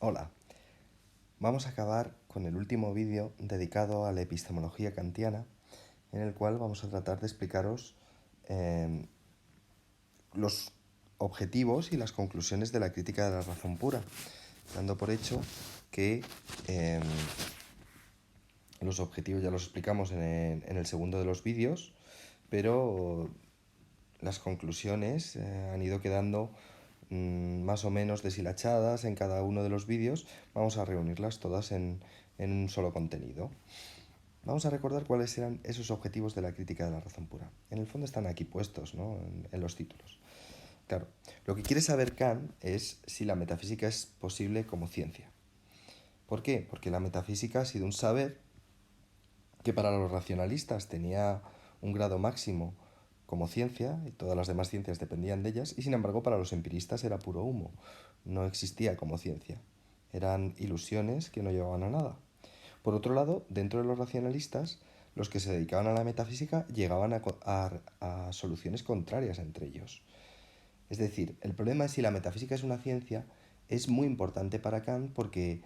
Hola, vamos a acabar con el último vídeo dedicado a la epistemología kantiana, en el cual vamos a tratar de explicaros eh, los objetivos y las conclusiones de la crítica de la razón pura, dando por hecho que eh, los objetivos ya los explicamos en el segundo de los vídeos, pero las conclusiones han ido quedando más o menos deshilachadas en cada uno de los vídeos. Vamos a reunirlas todas en un solo contenido. Vamos a recordar cuáles eran esos objetivos de la crítica de la razón pura. En el fondo están aquí puestos, ¿no? en los títulos. Claro, lo que quiere saber Kant es si la metafísica es posible como ciencia. ¿Por qué? Porque la metafísica ha sido un saber que para los racionalistas tenía un grado máximo como ciencia, y todas las demás ciencias dependían de ellas, y sin embargo para los empiristas era puro humo, no existía como ciencia. Eran ilusiones que no llevaban a nada. Por otro lado, dentro de los racionalistas, los que se dedicaban a la metafísica llegaban a soluciones contrarias entre ellos. Es decir, el problema de si la metafísica es una ciencia es muy importante para Kant porque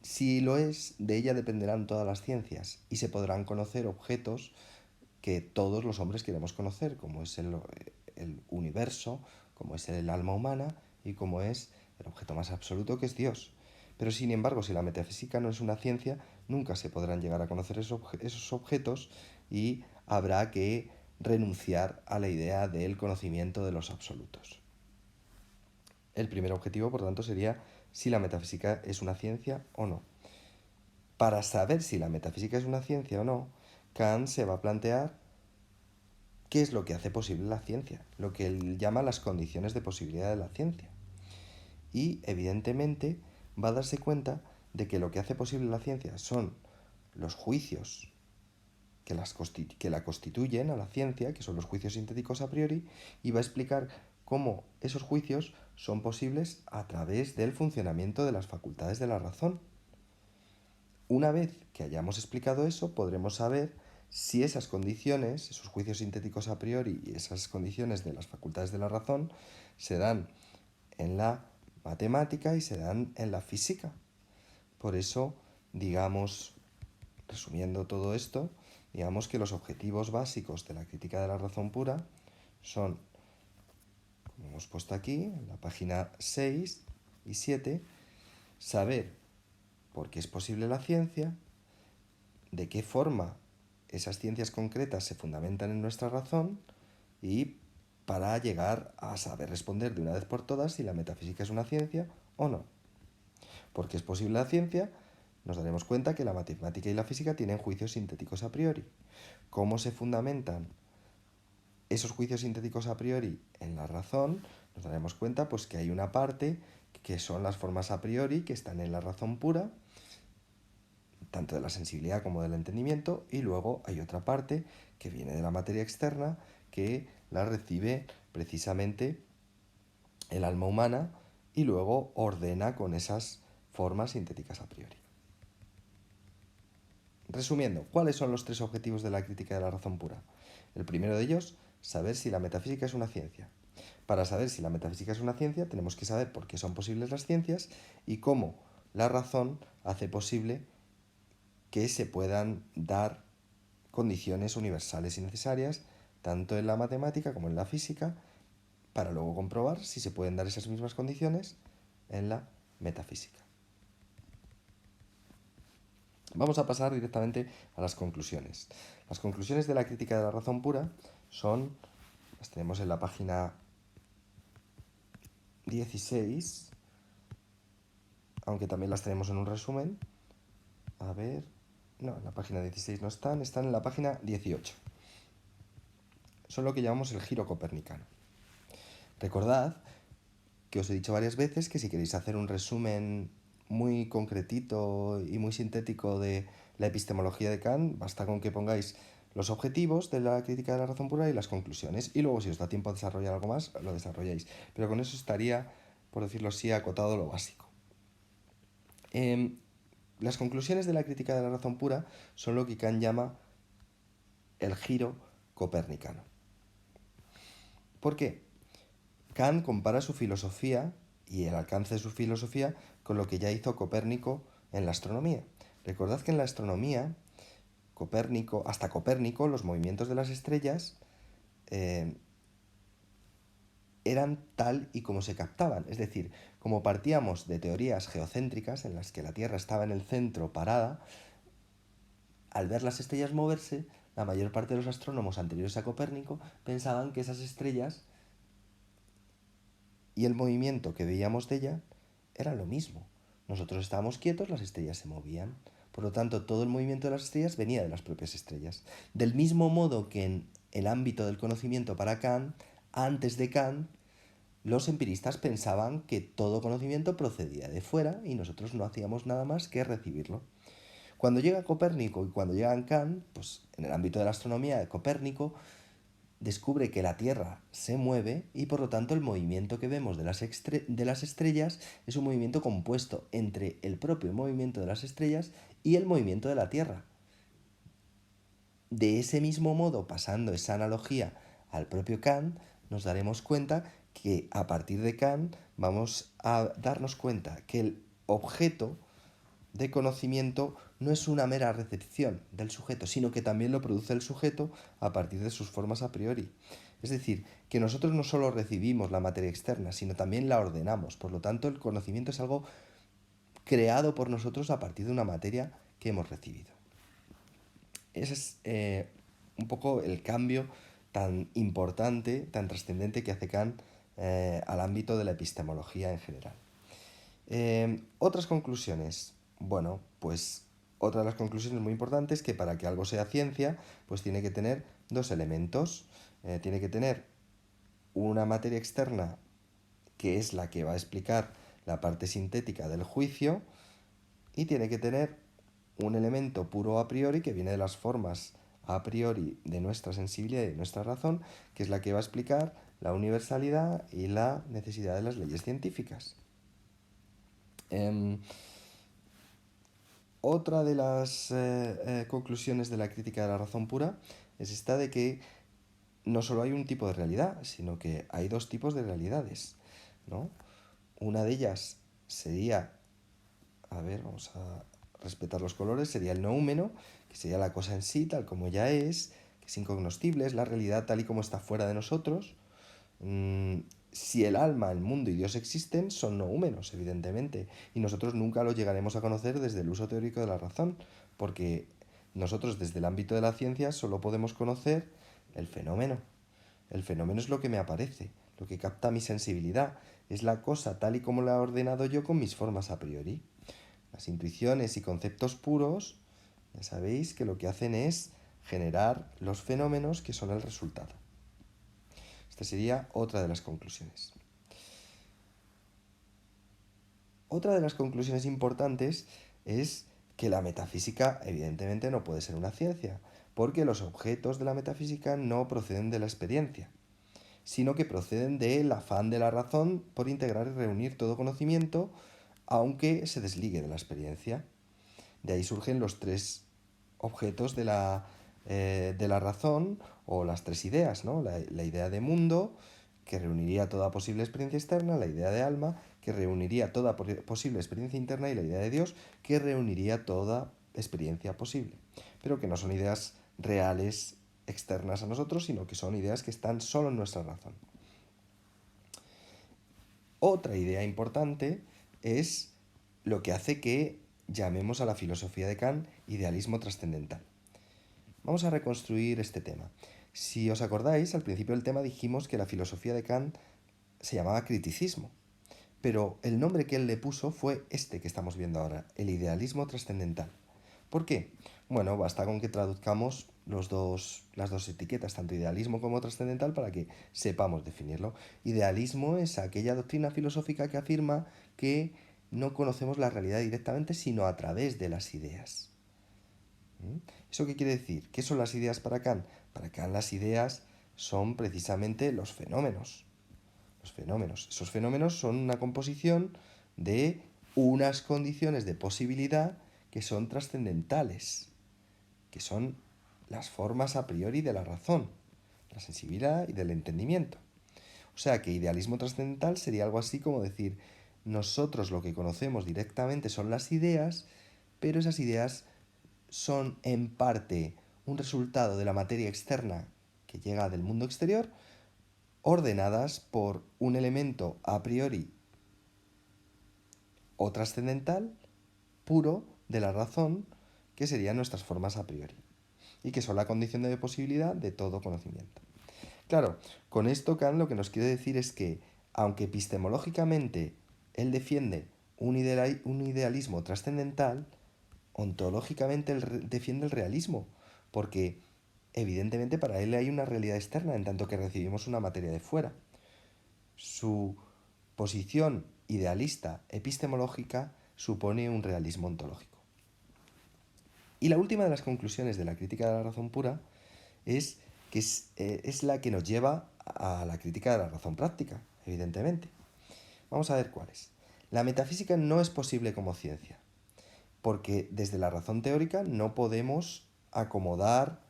si lo es, de ella dependerán todas las ciencias y se podrán conocer objetos que todos los hombres queremos conocer, como es el universo, como es el alma humana y como es el objeto más absoluto que es Dios. Pero sin embargo, si la metafísica no es una ciencia, nunca se podrán llegar a conocer esos objetos y habrá que renunciar a la idea del conocimiento de los absolutos. El primer objetivo, por tanto, sería si la metafísica es una ciencia o no. Para saber si la metafísica es una ciencia o no, Kant se va a plantear qué es lo que hace posible la ciencia, lo que él llama las condiciones de posibilidad de la ciencia. Y evidentemente va a darse cuenta de que lo que hace posible la ciencia son los juicios que la constituyen a la ciencia, que son los juicios sintéticos a priori, y va a explicar cómo esos juicios son posibles a través del funcionamiento de las facultades de la razón. Una vez que hayamos explicado eso, podremos saber si esas condiciones, esos juicios sintéticos a priori y esas condiciones de las facultades de la razón, se dan en la matemática y se dan en la física. Por eso, digamos, resumiendo todo esto, digamos que los objetivos básicos de la crítica de la razón pura son, como hemos puesto aquí, en la página 6 y 7, saber por qué es posible la ciencia, de qué forma esas ciencias concretas se fundamentan en nuestra razón y para llegar a saber responder de una vez por todas si la metafísica es una ciencia o no. Porque es posible la ciencia, nos daremos cuenta que la matemática y la física tienen juicios sintéticos a priori. ¿Cómo se fundamentan esos juicios sintéticos a priori en la razón? Nos daremos cuenta pues que hay una parte que son las formas a priori que están en la razón pura, tanto de la sensibilidad como del entendimiento, y luego hay otra parte que viene de la materia externa que la recibe precisamente el alma humana y luego ordena con esas formas sintéticas a priori. Resumiendo, ¿cuáles son los tres objetivos de la crítica de la razón pura? El primero de ellos, saber si la metafísica es una ciencia. Para saber si la metafísica es una ciencia, tenemos que saber por qué son posibles las ciencias y cómo la razón hace posible que se puedan dar condiciones universales y necesarias, tanto en la matemática como en la física, para luego comprobar si se pueden dar esas mismas condiciones en la metafísica. Vamos a pasar directamente a las conclusiones. Las conclusiones de la crítica de la razón pura son, las tenemos en la página 16, aunque también las tenemos en un resumen. A ver, no, en la página 16 no están en la página 18. Son lo que llamamos el giro copernicano. Recordad que os he dicho varias veces que si queréis hacer un resumen muy concretito y muy sintético de la epistemología de Kant, basta con que pongáis los objetivos de la crítica de la razón pura y las conclusiones. Y luego, si os da tiempo a desarrollar algo más, lo desarrolláis. Pero con eso estaría, por decirlo así, acotado lo básico. Las conclusiones de la crítica de la razón pura son lo que Kant llama el giro copernicano. ¿Por qué? Kant compara su filosofía y el alcance de su filosofía con lo que ya hizo Copérnico en la astronomía. Recordad que en la astronomía, hasta Copérnico, los movimientos de las estrellas eran tal y como se captaban. Es decir, como partíamos de teorías geocéntricas en las que la Tierra estaba en el centro parada, al ver las estrellas moverse, la mayor parte de los astrónomos anteriores a Copérnico pensaban que esas estrellas y el movimiento que veíamos de ella era lo mismo. Nosotros estábamos quietos, las estrellas se movían. Por lo tanto, todo el movimiento de las estrellas venía de las propias estrellas. Del mismo modo que en el ámbito del conocimiento para Kant, antes de Kant, los empiristas pensaban que todo conocimiento procedía de fuera y nosotros no hacíamos nada más que recibirlo. Cuando llega Copérnico y cuando llega Kant, pues en el ámbito de la astronomía de Copérnico, descubre que la Tierra se mueve y por lo tanto el movimiento que vemos de las estrellas es un movimiento compuesto entre el propio movimiento de las estrellas y el movimiento de la Tierra. De ese mismo modo, pasando esa analogía al propio Kant, nos daremos cuenta que a partir de Kant vamos a darnos cuenta que el objeto de conocimiento no es una mera recepción del sujeto, sino que también lo produce el sujeto a partir de sus formas a priori. Es decir, que nosotros no solo recibimos la materia externa, sino también la ordenamos. Por lo tanto, el conocimiento es algo creado por nosotros a partir de una materia que hemos recibido. Ese es un poco el cambio tan importante, tan trascendente que hace Kant al ámbito de la epistemología en general. Otras conclusiones. Bueno, pues otra de las conclusiones muy importantes es que para que algo sea ciencia, pues tiene que tener dos elementos. Tiene que tener una materia externa que es la que va a explicar la parte sintética del juicio y tiene que tener un elemento puro a priori que viene de las formas a priori de nuestra sensibilidad y de nuestra razón, que es la que va a explicar la universalidad y la necesidad de las leyes científicas. Otra de las conclusiones de la crítica de la razón pura es esta de que no solo hay un tipo de realidad, sino que hay dos tipos de realidades, ¿no? Una de ellas sería, vamos a respetar los colores, sería el noúmeno, que sería la cosa en sí, tal como ya es, que es incognoscible, es la realidad tal y como está fuera de nosotros. Si el alma, el mundo y Dios existen, son noúmenos, evidentemente, y nosotros nunca lo llegaremos a conocer desde el uso teórico de la razón, porque nosotros desde el ámbito de la ciencia solo podemos conocer el fenómeno. El fenómeno es lo que me aparece, lo que capta mi sensibilidad, es la cosa tal y como la he ordenado yo con mis formas a priori. Las intuiciones y conceptos puros, ya sabéis que lo que hacen es generar los fenómenos que son el resultado. Esta sería otra de las conclusiones. Otra de las conclusiones importantes es que la metafísica evidentemente no puede ser una ciencia, porque los objetos de la metafísica no proceden de la experiencia, sino que proceden del afán de la razón por integrar y reunir todo conocimiento, aunque se desligue de la experiencia. De ahí surgen los tres objetos de la razón o las tres ideas, ¿no? La idea de mundo, que reuniría toda posible experiencia externa, la idea de alma, que reuniría toda posible experiencia interna, y la idea de Dios, que reuniría toda experiencia posible. Pero que no son ideas reales externas a nosotros, sino que son ideas que están solo en nuestra razón. Otra idea importante es lo que hace que llamemos a la filosofía de Kant idealismo trascendental. Vamos a reconstruir este tema. Si os acordáis, al principio del tema dijimos que la filosofía de Kant se llamaba criticismo, pero el nombre que él le puso fue este que estamos viendo ahora, el idealismo trascendental. ¿Por qué? Bueno, basta con que traduzcamos las dos etiquetas, tanto idealismo como trascendental, para que sepamos definirlo. Idealismo es aquella doctrina filosófica que afirma que no conocemos la realidad directamente, sino a través de las ideas. ¿Eso qué quiere decir? ¿Qué son las ideas para Kant? Para Kant las ideas son precisamente los fenómenos. Los fenómenos. Esos fenómenos son una composición de unas condiciones de posibilidad que son trascendentales, que son las formas a priori de la razón, de la sensibilidad y del entendimiento. O sea que idealismo trascendental sería algo así como decir, nosotros lo que conocemos directamente son las ideas, pero esas ideas son en parte un resultado de la materia externa que llega del mundo exterior, ordenadas por un elemento a priori o trascendental puro de la razón, que serían nuestras formas a priori, y que son la condición de posibilidad de todo conocimiento. Claro, con esto Kant lo que nos quiere decir es que, aunque epistemológicamente él defiende un idealismo trascendental, ontológicamente él defiende el realismo, porque evidentemente para él hay una realidad externa en tanto que recibimos una materia de fuera. Su posición idealista epistemológica supone un realismo ontológico. Y la última de las conclusiones de la crítica de la razón pura es que es la que nos lleva a la crítica de la razón práctica, evidentemente. Vamos a ver cuál es. La metafísica no es posible como ciencia, porque desde la razón teórica no podemos acomodar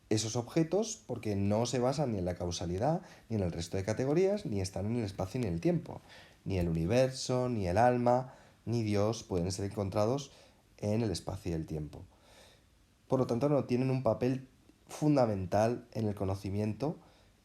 esos objetos porque no se basan ni en la causalidad, ni en el resto de categorías, ni están en el espacio ni en el tiempo. Ni el universo, ni el alma, ni Dios pueden ser encontrados en el espacio y el tiempo. Por lo tanto, no tienen un papel fundamental en el conocimiento,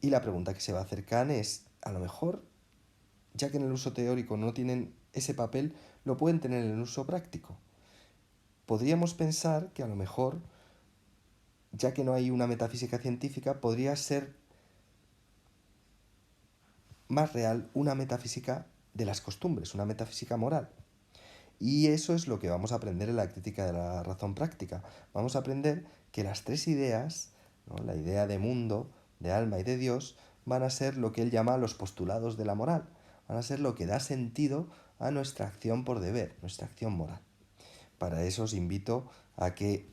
y la pregunta que se va a hacer Kant es, a lo mejor, ya que en el uso teórico no tienen ese papel, lo pueden tener en el uso práctico. Podríamos pensar que a lo mejor, ya que no hay una metafísica científica, podría ser más real una metafísica de las costumbres, una metafísica moral. Y eso es lo que vamos a aprender en la crítica de la razón práctica. Vamos a aprender que las tres ideas, ¿no?, la idea de mundo, de alma y de Dios, van a ser lo que él llama los postulados de la moral. Van a ser lo que da sentido a nuestra acción por deber, nuestra acción moral. Para eso os invito a que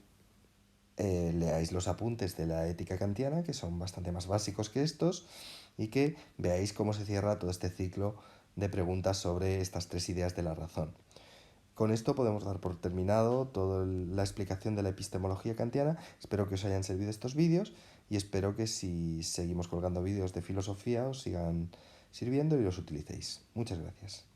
leáis los apuntes de la ética kantiana, que son bastante más básicos que estos, y que veáis cómo se cierra todo este ciclo de preguntas sobre estas tres ideas de la razón. Con esto podemos dar por terminado toda la explicación de la epistemología kantiana. Espero que os hayan servido estos vídeos y espero que si seguimos colgando vídeos de filosofía os sigan sirviendo y los utilicéis. Muchas gracias.